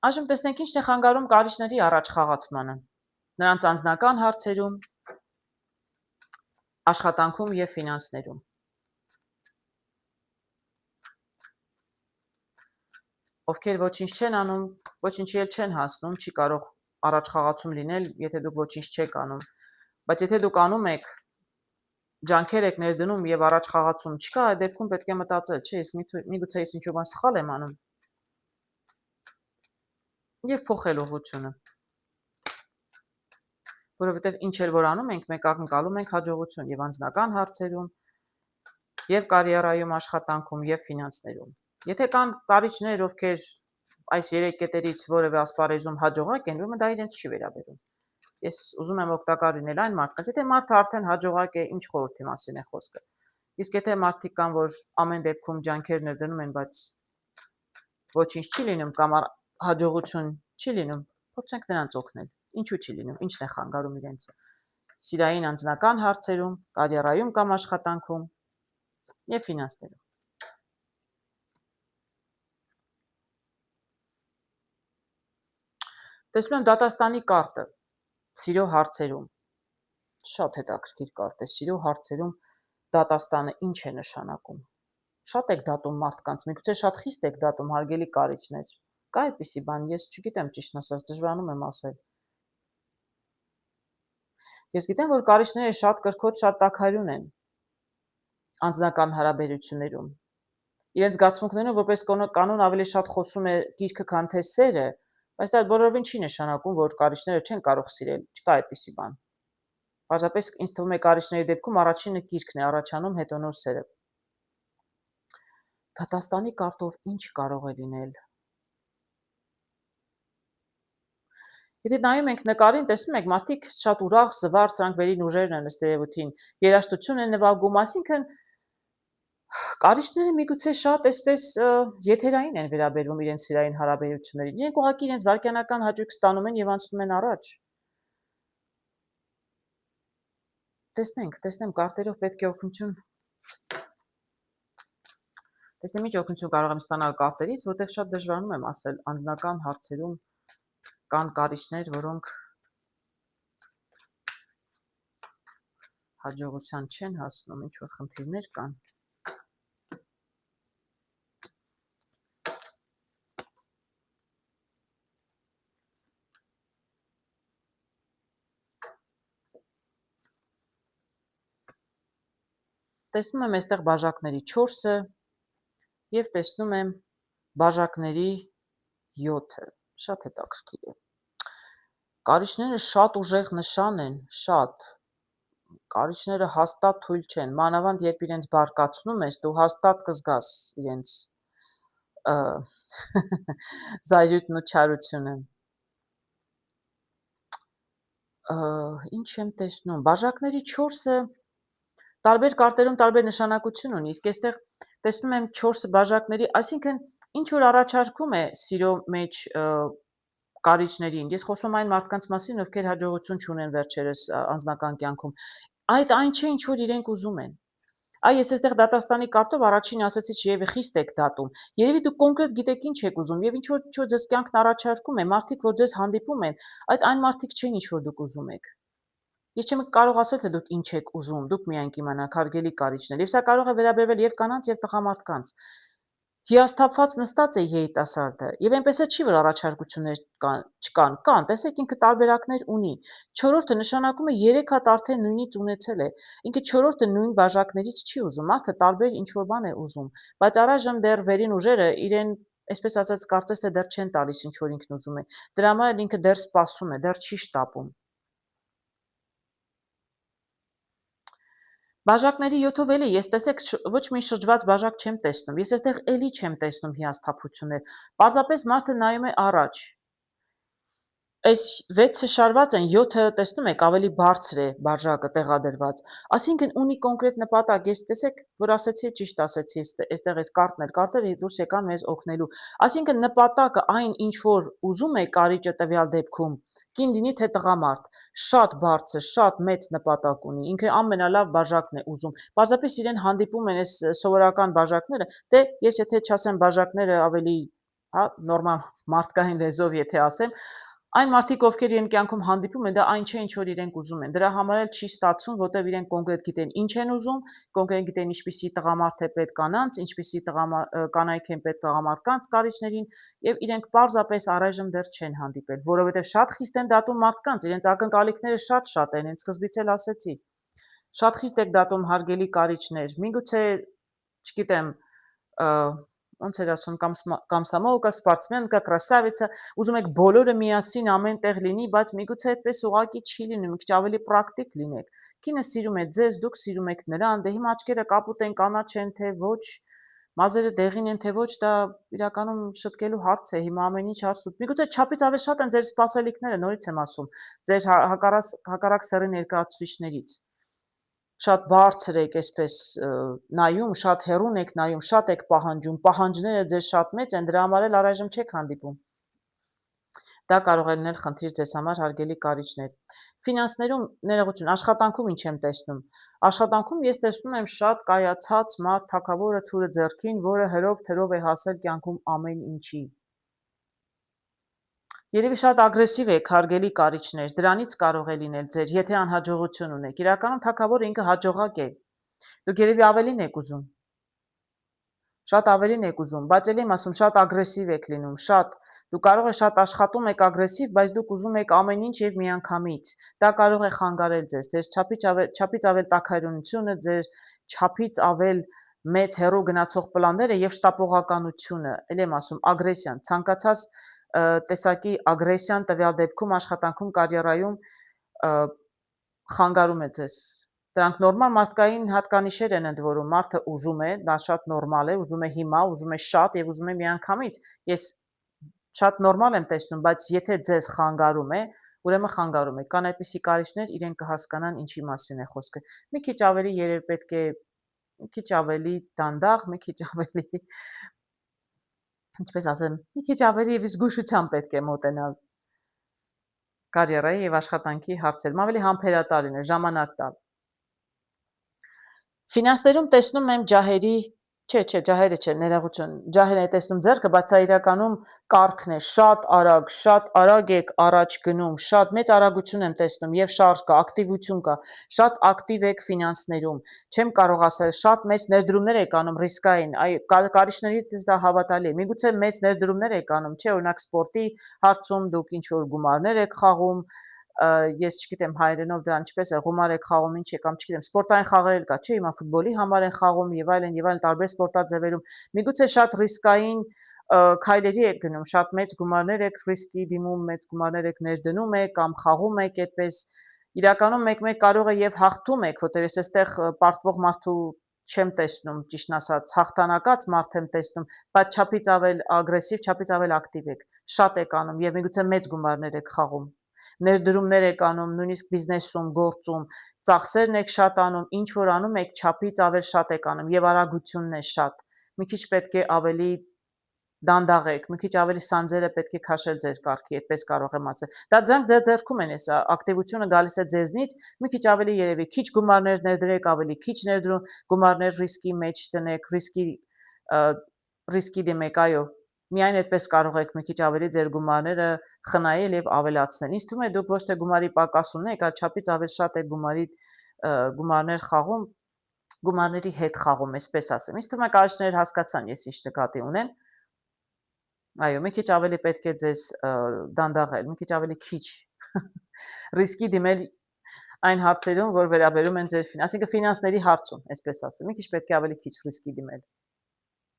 Այժմ տեսնենք ինչն է խանգարում կարիճների առաջ խաղացմանը։ Նրանց անձնական հարցերում, աշխատանքում եւ ֆինանսներում։ Ովքեր ոչինչ չեն անում, ոչինչի էլ չեն հասնում, չի կարող առաջ խաղացում լինել, եթե դուք ոչինչ չեք անում։ Բայց եթե դուք անում եք, ջանքեր եք ներդնում եւ առաջ խաղացում չկա, այդ դեպքում պետք է մտածել, չէ, իսկ միգուցե ես ինչ-որ բան սխալ եմ անում։ Եվ փոխել ուղղությունը։ Որովհետեւ ինչ էլ որ անում ենք, մենք ակնկալում ենք հաջողություն եւ անձնական հարցերում, եւ կարիերայում, աշխատանքում եւ ֆինանսներում։ Եթե կան կարիճներ, ովքեր այս 3 կետերից որևէ ասպարեզում հաջողակ են, ուրեմն դա իրենց չի վերաբերում։ Ես ուզում եմ օգտակար լինել այն մարդկանց, եթե մարդը արդեն հաջողակ է, ինչ խորհրդի մասին է խոսքը։ Իսկ եթե մարդիկ կան, որ ամեն դեպքում ջանքեր ներդնում են, բայց ոչինչ չի լինում կամ հաջողություն չի լինում, փորձենք նրանց օգնել։ Ինչու չի լինում, ինչն է խանգարում իրենց սիրային անձնական հարցերում, կարիերայում կամ աշխատանքում եւ ֆինանսներում։ Տեսնում եմ դատաստանի կարտը սիրո հարցերում։ Շատ հետաքրքիր կարտ է։ Սիրո հարցերում դատաստանը ինչ է նշանակում։ Շատ եք դատում մարդկանց, միգուցե շատ խիստ եք դատում հարգելի կարիճներ։ Կա այդպիսի բան, ես չգիտեմ ճիշտն ասած, դժվարանում եմ ասել։ Ես գիտեմ, որ կարիճները շատ կրքոտ, շատ տաքարյուն են անձնական հարաբերություններում։ Իրենց զգացմունքներով որպես կանոն ավելի շատ խոսում է գիրքը, քան թե սերը, բայց դա բոլորովին չի նշանակում, որ կարիճները չեն կարող սիրել, չկա այդպիսի բան։ Պարզապես ինձ թվում է կարիճների դեպքում առաջինը գիրքն է առաջանում, հետո նոր սերը։ Դատաստանի կարտով ինչ կարող է լինել։ Եթե նայում ենք նկարին, տեսնում եք մարդիկ շատ ուրախ, զվարթ, սրանք վերին ուժերն են ըստ երևույթին, երաժշտություն են նվագում, այսինքն կարիճները միգուցե շատ այսպես եթերային են վերաբերվում իրենց սիրային հարաբերություններին։ Իրենք ուղղակի իրենց վայրկյանական հաճույք ստանում են եւ անցնում են առաջ։ Տեսնեմ կարտերով պետք է օգնություն։ Տեսնեմ ինչ օգնություն կարող եմ ստանալ կարտերից, որտեղ շատ դժվարանում եմ ասել անձնական հարցերում կան կարիճներ, որոնք հաջողության չեն հասնում, ինչ որ խնդիրներ կան։ Տեսնում եմ այստեղ բաժակների 4-ը եւ տեսնում եմ բաժակների 7-ը։ Շատ հետաքրքիր է։ Կարիճները շատ ուժեղ նշան են, շատ։ Կարիճները հաստատ թույլ չեն, մանավանդ երբ իրենց բարկացնում ես, դու հաստատ կզգաս իրենց զայրույթն ու չարությունը։ Ինչ եմ տեսնում, բաժակների 4-ը տարբեր կարտերում տարբեր նշանակություն ունի, իսկ այստեղ տեսնում եմ 4 բաժակների, այսինքն ինչ որ առաջարկում է սիրո մեջ կարիճներին։ Ես խոսում եմ այն մարդկանց մասին, ովքեր հաջողություն չունեն վերջերս անձնական կյանքում։ Այդ այն չէ, ինչ որ իրենք ուզում են։ Ես այստեղ դատաստանի կարտով առաջին ասացի, երևի խիստ եք դատում։ Երևի դուք կոնկրետ գիտեք ինչ եք ուզում եւ ինչ որ ձեզ կյանքն առաջարկում է, մարդիկ որ ձեզ հանդիպում են, այն մարդիկ չեն ինչ որ դուք ուզում եք։ Ես չեմ կարող ասել, թե դուք ինչ եք ուզում, դուք միայն կիմանաք հարգելի կարիճներ, եւ սա կարող է վերաբերվել եւ կանանց եւ տղամարդկանց։ Հիասթափված նստած է երիտասարդը, եւ այնպես է չի, որ առաջարկություններ չկան, տեսեք ինքը տարբերակներ ունի։ 4-րդը նշանակում է 3 հատ արդեն նույնից ունեցել է։ Ինքը 4-րդը նույն բաժակներից չի ուզում, մարդը տարբեր ինչ որ բան է ուզում, բայց առայժմ դեռ վերին ուժերը իրեն, այսպես ասած, կարծես թե դեռ չեն տալիս ինչ որ ինքն ուզում է։ Դրա համար ինքը դեռ սպասում է, դեռ չի շտապում։ Բաժակների 7-ով էլի ես տեսեք ոչ մի շրջված բաժակ չեմ տեսնում, ես այստեղ էլի չեմ տեսնում հիասթափություններ, պարզապես մարդը նայում է առաջ, այս 6-ը շարված են, 7-ը տեսնում եք ավելի բարձր է բաժակը տեղադրված, այսինքն ունի կոնկրետ նպատակ, ես տեսեք, որ ասեցի ճիշտ ասեցի, այստեղ այս կարտերը դուրս եկան մեզ օգնելու, այսինքն նպատակը այն ինչ որ ուզում է կարիճը տվյալ դեպքում, կին լինի թե տղամարդ, շատ բարձր, շատ մեծ նպատակ ունի, ինքը ամենալավ բաժակն է ուզում, պարզապես իրեն հանդիպում են այս սովորական բաժակները, դե ես եթե չասեմ բաժակները ավելի հա, նորմալ մարդկային լեզվով եթե ասեմ, այն մարդիկ, ովքեր իրեն կյանքում հանդիպում են, դա այն չէ, ինչ որ իրենք ուզում են։ Դրա համար էլ չի ստացվում, որտեղ իրենք կոնկրետ գիտեն ինչ են ուզում, կոնկրետ գիտեն ինչպիսի տղամարդ է պետք կանանց, ինչպիսի կանայք են պետք տղամարդկանց կարիքներին, եւ իրենք պարզապես առայժմ դեռ չեն հանդիպել, որովհետեւ շատ խիստ են դատում մարդկանց, իրենց ակնկալիքները շատ են, հենց սկզբից էլ ասեցի։ Շատ խիստ եք դատում հարգելի կարիչներ։ Միգուցե, չգիտեմ, ոնց էր ասում, կամսամոլկա, սպորտսմենկա, կրասավիցա, ուզում եք բոլորը միասին ամեն տեղ լինի, բայց միգուցե այդպես ուղղակի չի լինում, մի քիչ ավելի պրակտիկ լինեք։ Կինը սիրում է ձեզ, դուք սիրում եք նրան, դե հիմա աչքերը կապուտ են, կանաչ են, թե ոչ, մազերը դեղին են, թե ոչ, դա իրականում շտկելու հարց է, հիմա ամեն ինչ հարցուց։ Միգուցե չափից ավելի շատ են ձեր սպասելիքները, նորից եմ ասում, ձեր հակառակ սեռի ներկայացուցիչներից։ Շատ բարձր եք այսպես նայում, շատ հեռուն եք նայում, շատ եք պահանջում, պահանջները ձեզ շատ մեծ են, դրա համար էլ առայժմ չեք հանդիպում։ Դա կարող է լինել խնդիր ձեզ համար, հարգելի կարիչներ։ Ֆինանսներում ներողություն, աշխատանքում ինչ եմ տեսնում։ Աշխատանքում ես տեսնում եմ շատ կայացած մարդ, թակավորը թուրը ձեռքին, որը հրով թրով է հասել կյանքում ամեն ինչի։ Երևի շատ ագրեսիվ եք, հարգելի կարիչներ, դրանից կարող է լինել ձեր, եթե անհաջողություն ունեք։ Իրականում թագավորը ինքը հաջողակ է։ Դուք երևի ավելին եք ուզում։ Շատ ավելին եք ուզում, բայց ելի եմ ասում, շատ ագրեսիվ եք լինում, շատ։ Դուք կարող եք շատ աշխատում եք ագրեսիվ, բայց դուք ուզում եք ամեն ինչ եւ միանգամից։ Դա կարող է խանգարել ձեզ, ձեր չափից ավել տաքայրունությունը, ձեր չափից ավել մեծ հեռու գնացող պլանները եւ շտապողականությունը, ելի եմ ասում, ագրեսիան, ցանկացած տեսակի ագրեսիան տվյալ դեպքում աշխատանքում կարիերայում խանգարում է ձեզ։ Դրանք նորմալ մարդկային հատկանիշեր են ընդ որում, մարդը ուզում է, դա շատ նորմալ է, ուզում է հիմա, ուզում է շատ եւ ուզում է միանգամից։ Ես շատ նորմալ եմ տեսնում, բայց եթե ձեզ խանգարում է, ուրեմն խանգարում է։ Կան այդպիսի կարիչներ, իրենք կհասկանան ինչի մասին է խոսքը։ Մի քիչ ավելի երևի պետք է մի քիչ ավելի դանդաղ, մի քիչ ավելի ինչպես ասեմ, մի քիչ ավելի զգուշությամբ պետք է մոտենալ կարիերայի եւ աշխատանքի հարցերում, ավելի համբերատար լինել, ժամանակ տալ։ Ֆինանսներում տեսնում եմ ջահերի, չէ, ջահերը չէ, ներողություն, ջահերը է տեսնում ձեռքը, բայց սա իրականում կարգն է, շատ արագ եք առաջ գնում, շատ մեծ արագություն եմ տեսնում եւ շարժ կա, ակտիվություն կա, շատ ակտիվ եք ֆինանսներում։ Չեմ կարող ասել, շատ մեծ ներդրումներ եք անում ռիսկային, կարիչներից դա հավատալի է։ Միգուցե մեծ ներդրումներ եք անում, չէ, օրինակ սպորտի հարցում դուք ինչ որ գումարներ եք խաղում, ես չգիտեմ հայերենով դա ինչպես է, գումար եք խաղում, ինչ է կամ չգիտեմ, սպորտային խաղեր էլ կա, չէ, հիմա ֆուտբոլի համար են խաղում եւ այլն տարբեր սպորտաձևերում։ Միգուցե շատ ռիսկային քայլերի եք գնում, շատ մեծ գումարներ եք ռիսկի դիմում, մեծ գումարներ եք ներդնում եք կամ խաղում եք այդպես։ Իրականում մեկ-մեկ կարող է եւ հաղթում եք, որտեղ ես այստեղ պարտվող մարդու չեմ տեսնում, ճիշտն ասած, հաղթանակած մարդ եմ տեսնում, բայց չափից ավել ագրեսիվ, չափից ավել ակտիվ եք, շատ եք անում եւ միգուցե մեծ գումարներ եք խաղում։ Ներդրումներ եք անում, նույնիսկ բիզնեսում, գործում, ծախսերն եք շատ անում, ինչ որ անում եք, չափից ավել շատ եք անում եւ արագությունն է շատ։ Մի քիչ պետք է ավելի դանդաղ եք, մի քիչ ավելի սանձերը պետք է քաշել ձեր կարգի, այդպես կարող եմ ասել։ Դա դրանք ձեր ձեռքում են, այս ակտիվությունը գալիս է ձեզնից, մի քիչ ավելի երևի, քիչ գումարներ ներդրեք, ավելի քիչ ներդրում, գումարներ ռիսկի մեջ տնեք, ռիսկի դիմեք, այո։ Միայն այդպես կարող եք մի քիչ ավելի ձեր գումարները խնայել եւ ավելացնել։ Ինձ թվում է դուք ոչ թե գումարի պակաս ունեք, այլ չափից ավել շատ եք գումարներ խաղում, գումարների հետ խաղում, այսպես ասեմ։ Ինձ թվում է կարիչները հասկացան ես ինչ նկատի ունեմ։ Այո, մի քիչ ավելի պետք է ձեզ դանդաղել, մի քիչ ավելի քիչ ռիսկի դիմել այն հարցերում, որ վերաբերում են ձեր այսինքն ֆինանսների հարցում, այսպես ասեմ, մի քիչ պետք է ավելի քիչ ռիսկի դիմել։